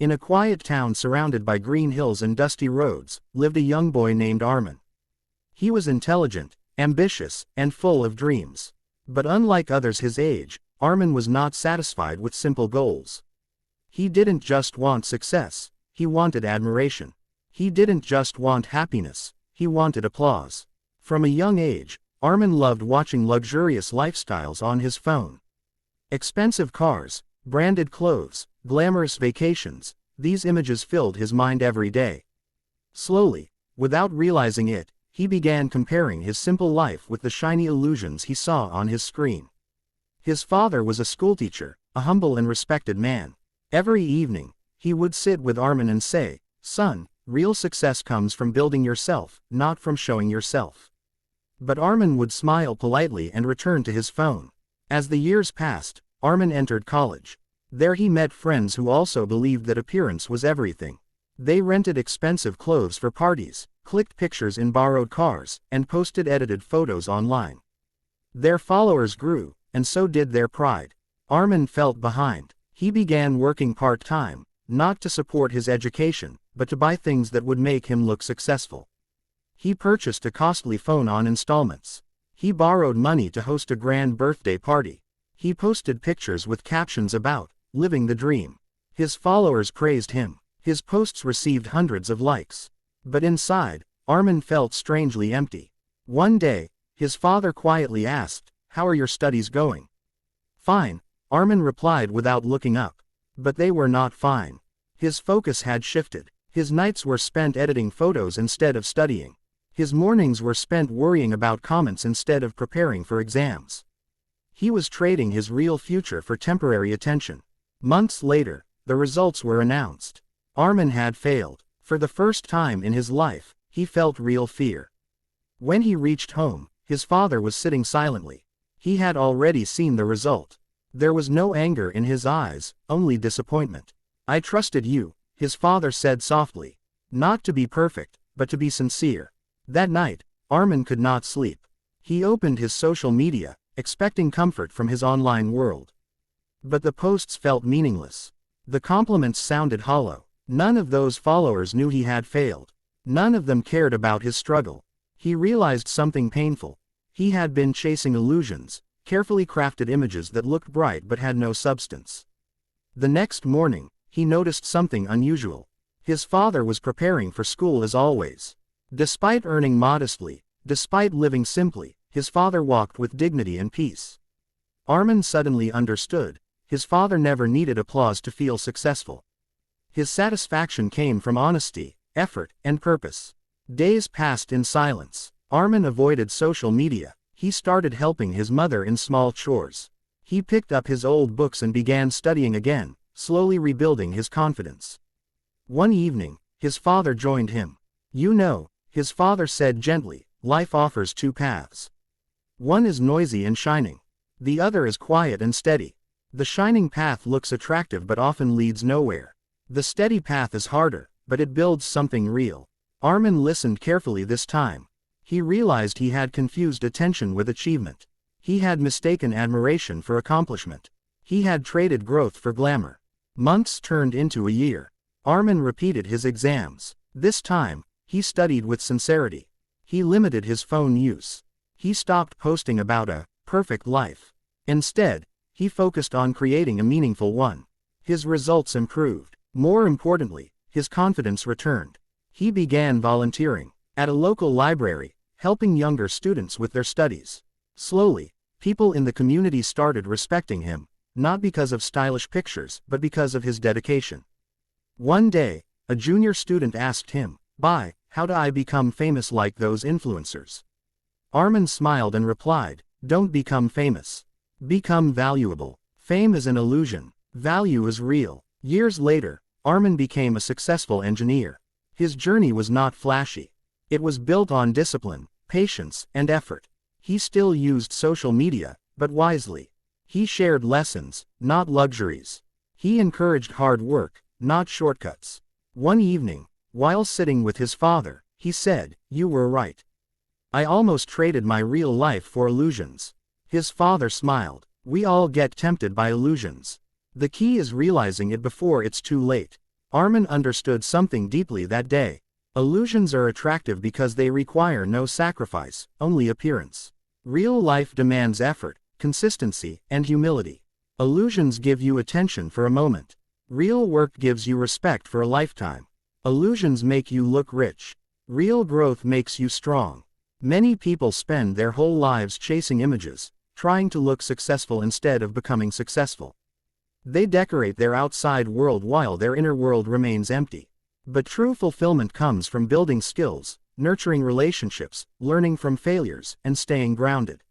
In a quiet town surrounded by green hills and dusty roads, lived a young boy named Armin. He was intelligent, ambitious, and full of dreams. But unlike others his age, Armin was not satisfied with simple goals. He didn't just want success, he wanted admiration. He didn't just want happiness, he wanted applause. From a young age, Armin loved watching luxurious lifestyles on his phone. Expensive cars, branded clothes, glamorous vacations, these images filled his mind every day. Slowly, without realizing it, he began comparing his simple life with the shiny illusions he saw on his screen. His father was a schoolteacher, a humble and respected man. Every evening, he would sit with Armin and say, "Son, real success comes from building yourself, not from showing yourself." But Armin would smile politely and return to his phone. As the years passed, Armin entered college. There he met friends who also believed that appearance was everything. They rented expensive clothes for parties, clicked pictures in borrowed cars, and posted edited photos online. Their followers grew, and so did their pride. Armin felt behind. He began working part-time, not to support his education, but to buy things that would make him look successful. He purchased a costly phone on installments. He borrowed money to host a grand birthday party. He posted pictures with captions about living the dream. His followers praised him. His posts received hundreds of likes. But inside, Armin felt strangely empty. One day, his father quietly asked, "How are your studies going?" "Fine," Armin replied without looking up. But they were not fine. His focus had shifted. His nights were spent editing photos instead of studying. His mornings were spent worrying about comments instead of preparing for exams. He was trading his real future for temporary attention. Months later, the results were announced. Armin had failed. For the first time in his life, he felt real fear. When he reached home, his father was sitting silently. He had already seen the result. There was no anger in his eyes, only disappointment. "I trusted you," his father said softly. "Not to be perfect, but to be sincere." That night, Armin could not sleep. He opened his social media, expecting comfort from his online world. But the posts felt meaningless. The compliments sounded hollow. None of those followers knew he had failed. None of them cared about his struggle. He realized something painful. He had been chasing illusions, carefully crafted images that looked bright but had no substance. The next morning, he noticed something unusual. His father was preparing for school as always. Despite earning modestly, despite living simply, his father walked with dignity and peace. Armin suddenly understood. His father never needed applause to feel successful. His satisfaction came from honesty, effort, and purpose. Days passed in silence. Armin avoided social media. He started helping his mother in small chores. He picked up his old books and began studying again, slowly rebuilding his confidence. One evening, his father joined him. "You know," his father said gently, "life offers two paths. One is noisy and shining. The other is quiet and steady. The shining path looks attractive but often leads nowhere. The steady path is harder, but it builds something real." Armin listened carefully this time. He realized he had confused attention with achievement. He had mistaken admiration for accomplishment. He had traded growth for glamour. Months turned into a year. Armin repeated his exams. This time, he studied with sincerity. He limited his phone use. He stopped posting about a perfect life. Instead, he focused on creating a meaningful one. His results improved. More importantly, his confidence returned. He began volunteering at a local library, helping younger students with their studies. Slowly, people in the community started respecting him, not because of stylish pictures, but because of his dedication. One day, a junior student asked him, "How do I become famous like those influencers?" Armin smiled and replied, "Don't become famous. Become valuable. Fame is an illusion. Value is real." Years later, Armin became a successful engineer. His journey was not flashy. It was built on discipline, patience, and effort. He still used social media, but wisely. He shared lessons, not luxuries. He encouraged hard work, not shortcuts. One evening, while sitting with his father, he said, "You were right. I almost traded my real life for illusions." His father smiled. "We all get tempted by illusions. The key is realizing it before it's too late." Armin understood something deeply that day. Illusions are attractive because they require no sacrifice, only appearance. Real life demands effort, consistency, and humility. Illusions give you attention for a moment. Real work gives you respect for a lifetime. Illusions make you look rich. Real growth makes you strong. Many people spend their whole lives chasing images, trying to look successful instead of becoming successful. They decorate their outside world while their inner world remains empty. But true fulfillment comes from building skills, nurturing relationships, learning from failures, and staying grounded.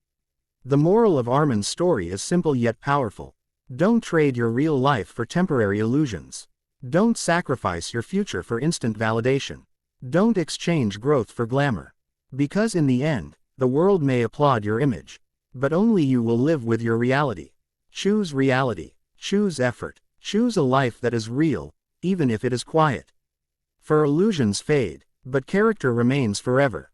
The moral of Armin's story is simple yet powerful. Don't trade your real life for temporary illusions. Don't sacrifice your future for instant validation. Don't exchange growth for glamour. Because in the end, the world may applaud your image, but only you will live with your reality. Choose reality. Choose effort. Choose a life that is real, even if it is quiet. For illusions fade, but character remains forever.